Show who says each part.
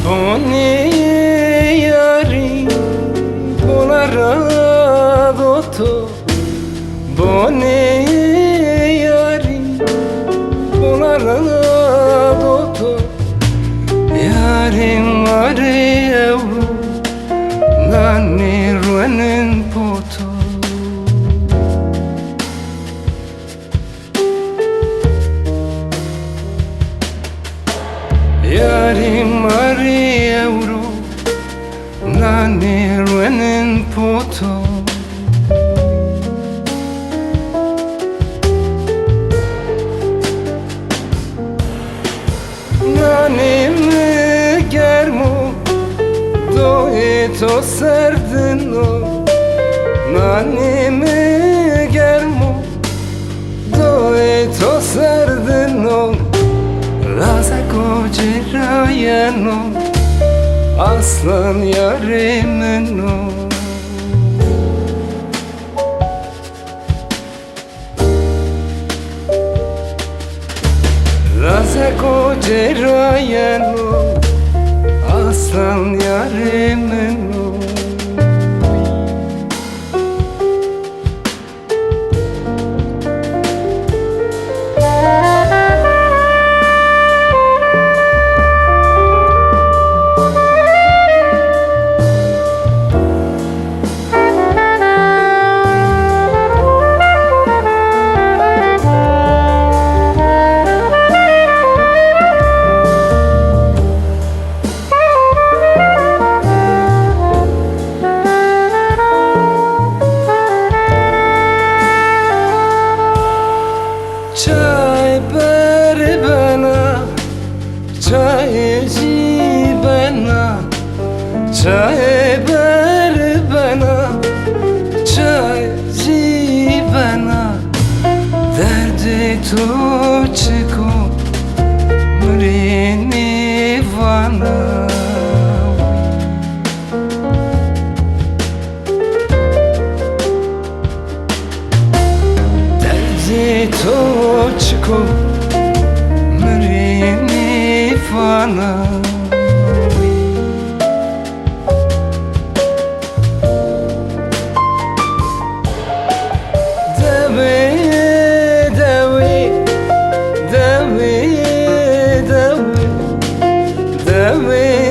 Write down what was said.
Speaker 1: Boni yari bonara doto Boni yari bonara doto Yarim mari evu nani ruenin poto Yarim mari euro nani ruenin poto Nani me germo do to serdno Nani me germo do to serdno Raza kocirayeno aslan yarimeno Raza kocirayeno aslan yarimeno Çay ver bana, çaycı bana Çay ver bana, çaycı bana Derdi tuçko mrini vana Točko mrini fana Devi, devi, devi, devi, devi